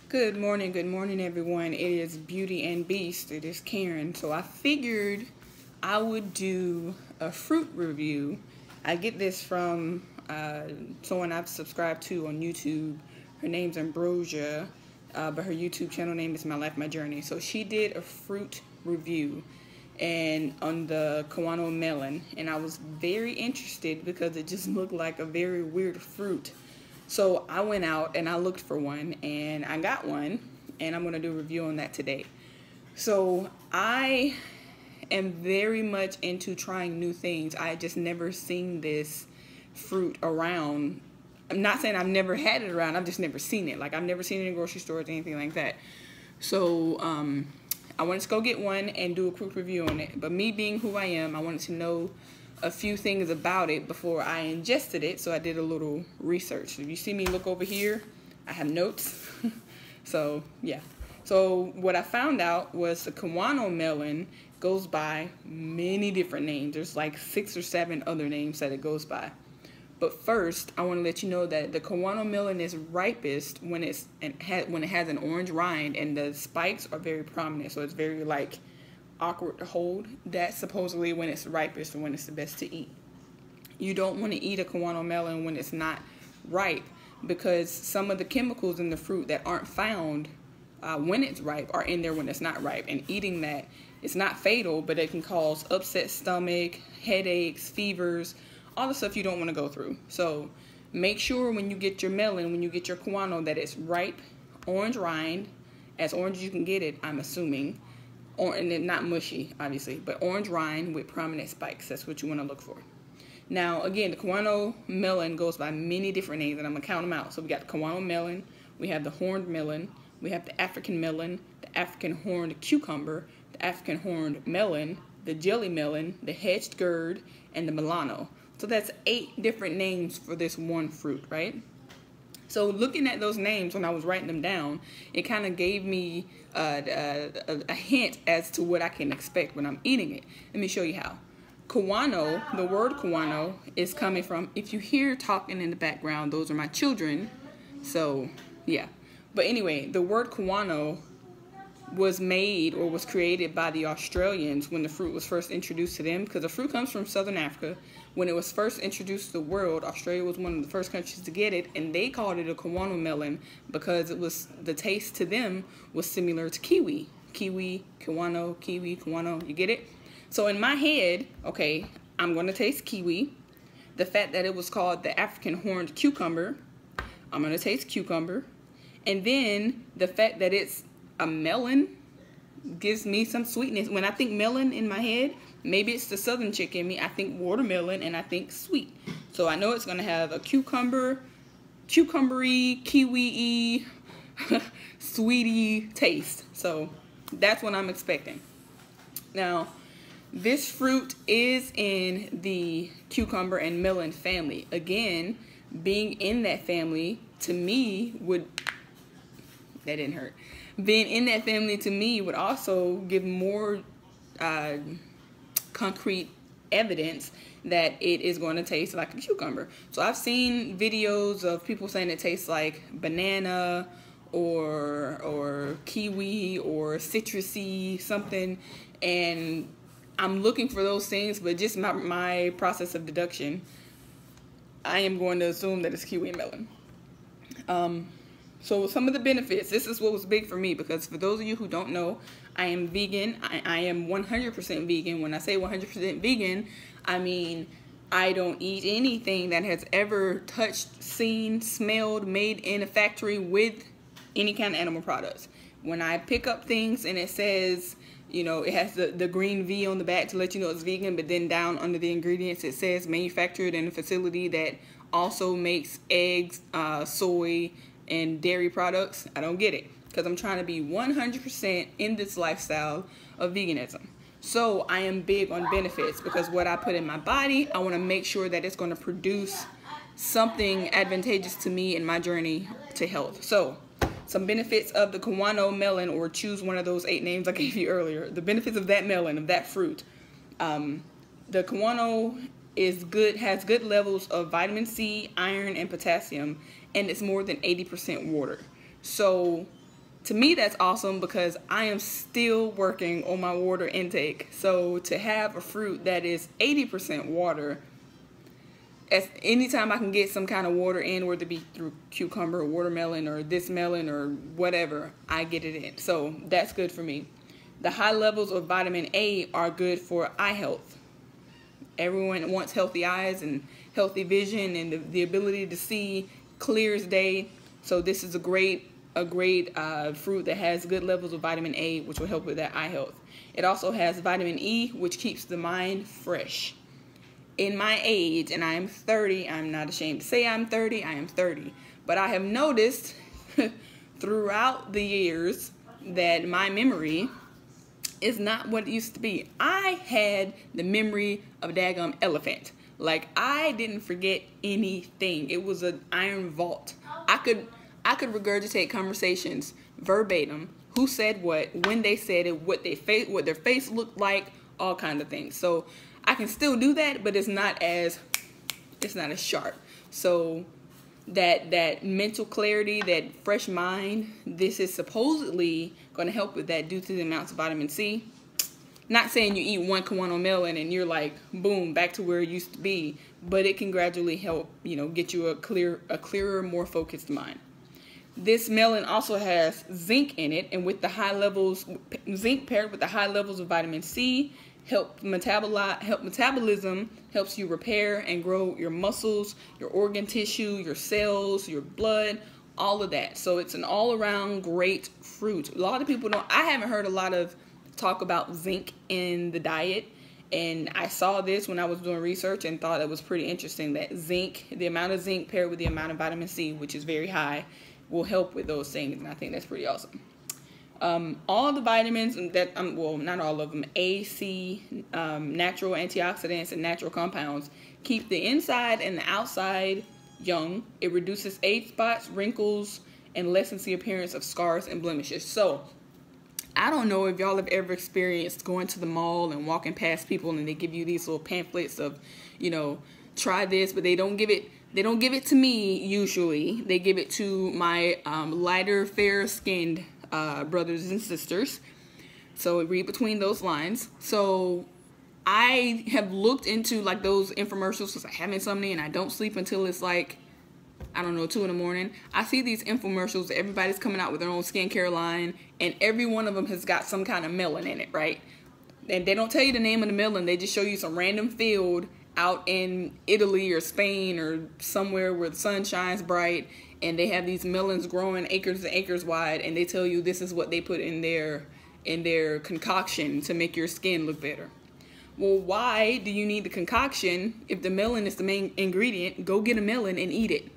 Good morning everyone. It is Beauty and Beast. It is Karen. So I figured I would do a fruit review. I get this from someone I've subscribed to on YouTube. Her name's Ambrosia, but her YouTube channel name is My Life, My Journey. So she did a fruit review and on the Kiwano melon, and I was very interested because it just looked like a very weird fruit. So I went out and I looked for one and I got one, and I'm going to do a review on that today. So I am very much into trying new things. I just never seen this fruit around. I'm not saying I've never had it around, I've just never seen it. Like, I've never seen it in grocery stores or anything like that. So I wanted to go get one and do a quick review on it. But me being who I am, I wanted to know a few things about it before I ingested it, so I did a little research. If you see me look over here, I have notes. So yeah. So what I found out was the Kiwano melon goes by many different names. There's like 6 or 7 other names that it goes by. But first, I want to let you know that the Kiwano melon is ripest when it has an orange rind and the spikes are very prominent. So it's very like awkward to hold. That's supposedly when it's ripest and when it's the best to eat. You don't want to eat a Kiwano melon when it's not ripe, because some of the chemicals in the fruit that aren't found when it's ripe are in there when it's not ripe, and eating that, it's not fatal, but it can cause upset stomach, headaches, fevers, all the stuff you don't want to go through. So make sure when you get your melon, when you get your Kiwano, that it's ripe, orange rind, as orange as you can get it, I'm assuming, and then not mushy, obviously, but orange rind with prominent spikes. That's what you want to look for. Now, again, the Kiwano melon goes by many different names, and I'm going to count them out. So we got the Kiwano melon, we have the horned melon, we have the African melon, the African horned cucumber, the African horned melon, the jelly melon, the hedged gourd, and the Milano. So that's 8 different names for this one fruit, right? So looking at those names when I was writing them down, it kind of gave me a hint as to what I can expect when I'm eating it. Let me show you how. Kiwano, the word Kiwano is coming from, if you hear talking in the background, those are my children. So yeah. But anyway, the word Kiwano was made or was created by the Australians when the fruit was first introduced to them, because the fruit comes from Southern Africa. When it was first introduced to the world, Australia was one of the first countries to get it, and they called it a Kiwano melon because it was, the taste to them was similar to kiwi. Kiwi, Kiwano, you get it? So in my head, okay, I'm going to taste kiwi. The fact that it was called the African horned cucumber, I'm going to taste cucumber. And then the fact that it's a melon gives me some sweetness. When I think melon in my head, maybe it's the southern chick in me, I think watermelon and I think sweet. So I know it's going to have a cucumbery, kiwi-y, sweetie taste. So that's what I'm expecting. Now, this fruit is in the cucumber and melon family. Again, being in that family to me would, that didn't hurt. Being in that family to me would also give more concrete evidence that it is going to taste like a cucumber. So I've seen videos of people saying it tastes like banana or kiwi or citrusy something, and I'm looking for those things, but just my process of deduction, I am going to assume that it's kiwi and melon. So some of the benefits, this is what was big for me, because for those of you who don't know, I am vegan. I am 100% vegan. When I say 100% vegan, I mean I don't eat anything that has ever touched, seen, smelled, made in a factory with any kind of animal products. When I pick up things and it says, you know, it has the green V on the back to let you know it's vegan, but then down under the ingredients it says manufactured in a facility that also makes eggs, soy, and dairy products, I don't get it, because I'm trying to be 100% in this lifestyle of veganism. So I am big on benefits, because what I put in my body, I want to make sure that it's going to produce something advantageous to me in my journey to health. So some benefits of the Kiwano melon, or choose one of those 8 names I gave you earlier. The benefits of that melon, of that fruit. The Kiwano is good, has good levels of vitamin C, iron, and potassium, and it's more than 80% water. So To me, that's awesome because I am still working on my water intake. So to have a fruit that is 80% water, as anytime I can get some kind of water in, whether it be through cucumber or watermelon or this melon or whatever, I get it in. So that's good for me. The high levels of vitamin A are good for eye health. Everyone wants healthy eyes and healthy vision and the ability to see clear as day. So this is a great fruit that has good levels of vitamin A, which will help with that eye health. It also has vitamin E, which keeps the mind fresh. In my age, and I am 30, I'm not ashamed to say I'm 30, I am 30. But I have noticed throughout the years that my memory is not what it used to be. I had the memory of a daggum elephant. Like, I didn't forget anything. It was an iron vault. I could regurgitate conversations verbatim, who said what, when they said it, what their face looked like, all kinds of things. So I can still do that, but it's not as sharp. So that mental clarity, that fresh mind, this is supposedly going to help with that due to the amounts of vitamin C. Not saying you eat one Kiwano melon and you're like, boom, back to where it used to be, but it can gradually help, get you a clearer, more focused mind. This melon also has zinc in it, and with the high levels, zinc paired with the high levels of vitamin C, help metabolism, helps you repair and grow your muscles, your organ tissue, your cells, your blood, all of that. So it's an all-around great fruit. A lot of people I haven't heard a lot of talk about zinc in the diet, and I saw this when I was doing research and thought it was pretty interesting that zinc, the amount of zinc paired with the amount of vitamin C, which is very high, will help with those things, and I think that's pretty awesome. All the vitamins that, well, not all of them, A, C, natural antioxidants and natural compounds keep the inside and the outside young. It reduces age spots, wrinkles, and lessens the appearance of scars and blemishes. So I don't know if y'all have ever experienced going to the mall and walking past people and they give you these little pamphlets of, try this, but they don't give it to me usually. They give it to my lighter, fair-skinned brothers and sisters. So read between those lines. So I have looked into like those infomercials because I have insomnia and I don't sleep until it's like, I don't know, 2 in the morning. I see these infomercials. Everybody's coming out with their own skincare line, and every one of them has got some kind of melon in it, right? And they don't tell you the name of the melon. They just show you some random field out in Italy or Spain or somewhere where the sun shines bright, and they have these melons growing acres and acres wide, and they tell you this is what they put in their concoction to make your skin look better. Well, why do you need the concoction if the melon is the main ingredient? Go get a melon and eat it.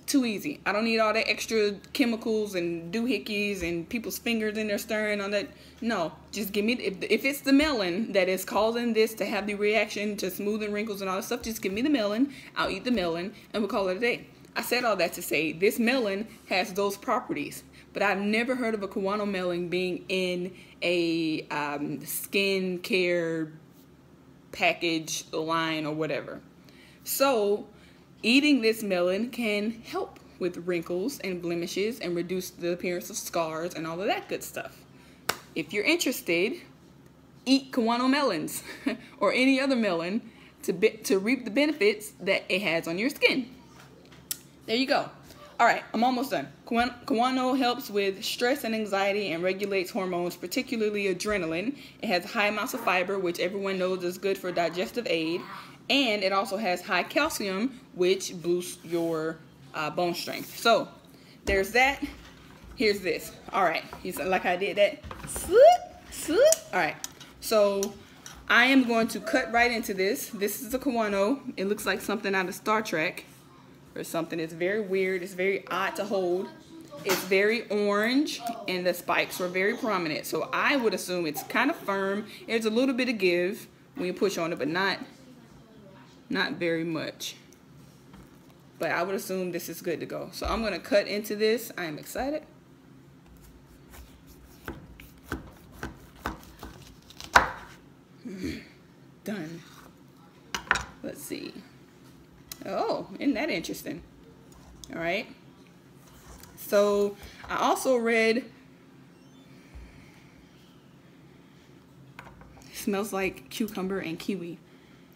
Too easy. I don't need all that extra chemicals and doohickeys and people's fingers in there stirring on that. No, just give me, if it's the melon that is causing this to have the reaction to smoothing wrinkles and all that stuff, just give me the melon. I'll eat the melon and we'll call it a day. I said all that to say this melon has those properties, but I've never heard of a Kiwano melon being in a skin care package line or whatever. So eating this melon can help with wrinkles and blemishes and reduce the appearance of scars and all of that good stuff. If you're interested, eat Kiwano melons or any other melon to reap the benefits that it has on your skin. There you go. All right, I'm almost done. Kiwano helps with stress and anxiety and regulates hormones, particularly adrenaline. It has high amounts of fiber, which everyone knows is good for digestive aid. And it also has high calcium, which boosts your bone strength. So there's that. Here's this. All right. Like I did that. All right. So I am going to cut right into this. This is a Kiwano. It looks like something out of Star Trek or something. It's very weird. It's very odd to hold. It's very orange, and the spikes are very prominent. So I would assume it's kind of firm. There's a little bit of give when you push on it, but not very much. But I would assume this is good to go. So I'm going to cut into this. I am excited. Done. Let's see. Oh, isn't that interesting? All right. So I also read, smells like cucumber and kiwi,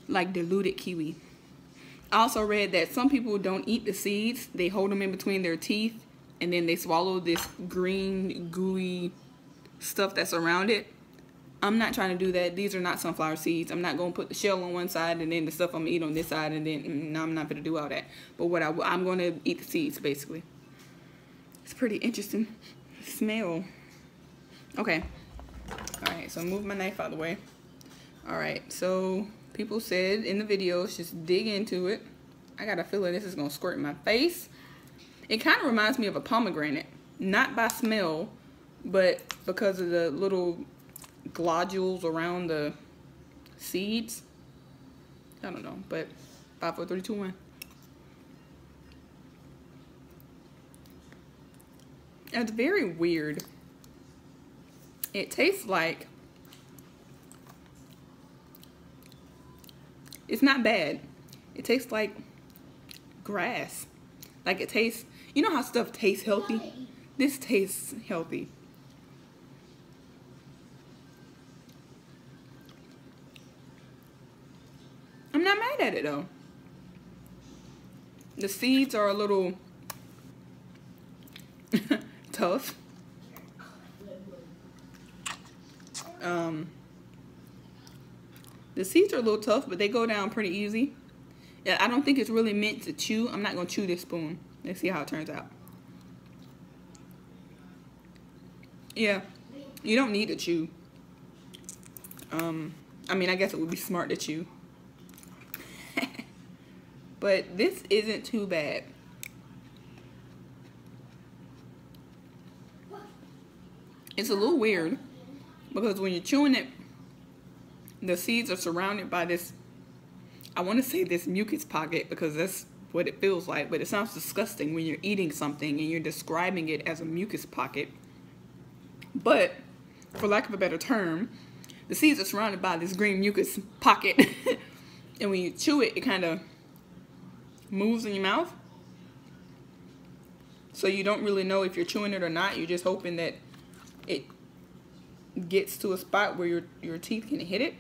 like diluted kiwi. I also read that some people don't eat the seeds. They hold them in between their teeth and then they swallow this green gooey stuff that's around it. I'm not trying to do that. These are not sunflower seeds. I'm not going to put the shell on one side and then the stuff I'm going to eat on this side, and then no, I'm not going to do all that. But what I'm going to eat the seeds, basically. It's pretty interesting smell. Okay. All right, so move my knife out of the way. All right, so people said in the videos, just dig into it. I got a feeling this is going to squirt in my face. It kind of reminds me of a pomegranate. Not by smell, but because of the little globules around the seeds. I don't know, but 5, 4, 3, 2, 1. It's very weird. It tastes like, it's not bad. It tastes like grass. Like it tastes, you know how stuff tastes healthy? This tastes healthy. I'm not mad at it though. The seeds are a little tough. The seeds are a little tough, but they go down pretty easy. Yeah, I don't think it's really meant to chew. I'm not gonna chew this spoon. Let's see how it turns out. Yeah, you don't need to chew. I mean, I guess it would be smart to chew. But this isn't too bad. It's a little weird because when you're chewing it, the seeds are surrounded by this, I want to say this mucus pocket because that's what it feels like, but it sounds disgusting when you're eating something and you're describing it as a mucus pocket. But for lack of a better term, the seeds are surrounded by this green mucus pocket. And when you chew it, it kind of moves in your mouth. So you don't really know if you're chewing it or not. You're just hoping that it gets to a spot where your teeth can hit it.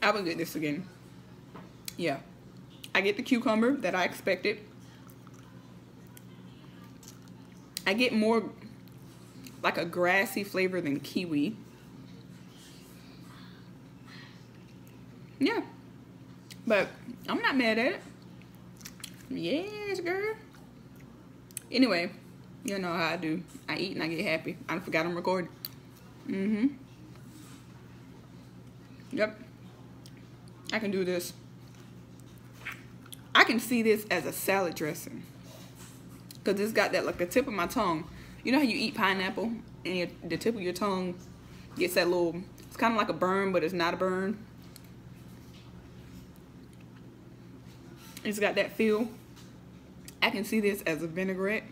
I will get this again. Yeah. I get the cucumber that I expected. I get more like a grassy flavor than kiwi. Yeah. But I'm not mad at it. Yes, girl. Anyway, you know how I do. I eat and I get happy. I forgot I'm recording. Yep. I can do this. I can see this as a salad dressing. Because it's got that, like the tip of my tongue. You know how you eat pineapple and the tip of your tongue gets that little, it's kind of like a burn, but it's not a burn. It's got that feel. I can see this as a vinaigrette.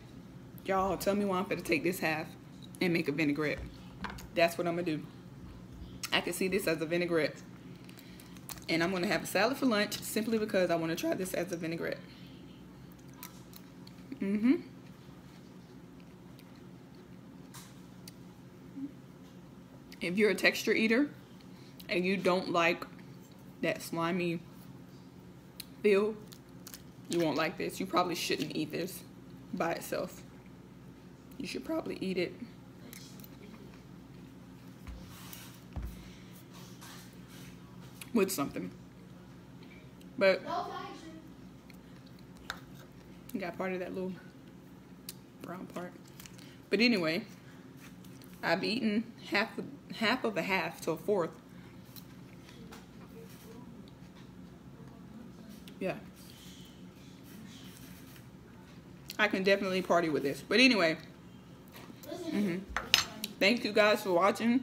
Y'all tell me why I'm going to take this half and make a vinaigrette. That's what I'm going to do. I can see this as a vinaigrette. And I'm going to have a salad for lunch simply because I want to try this as a vinaigrette. If you're a texture eater and you don't like that slimy feel, you won't like this. You probably shouldn't eat this by itself. You should probably eat it with something. But you got part of that little brown part. But anyway, I've eaten half of a half to a fourth. Yeah. I can definitely party with this. But anyway, thank you guys for watching.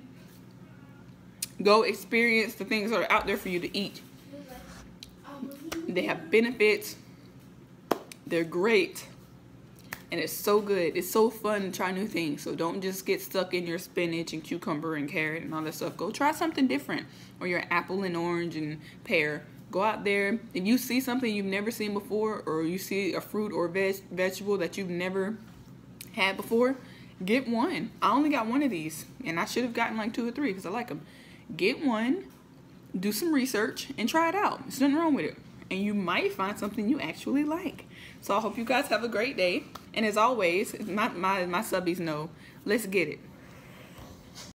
Go experience the things that are out there for you to eat. They have benefits. They're great. And it's so good. It's so fun to try new things. So don't just get stuck in your spinach and cucumber and carrot and all that stuff. Go try something different. Or your apple and orange and pear. Go out there. If you see something you've never seen before, or you see a fruit or vegetable that you've never had before, get one. I only got one of these, and I should have gotten like 2 or 3 because I like them. Get one, do some research, and try it out. There's nothing wrong with it. And you might find something you actually like. So I hope you guys have a great day. And as always, my subbies know, let's get it.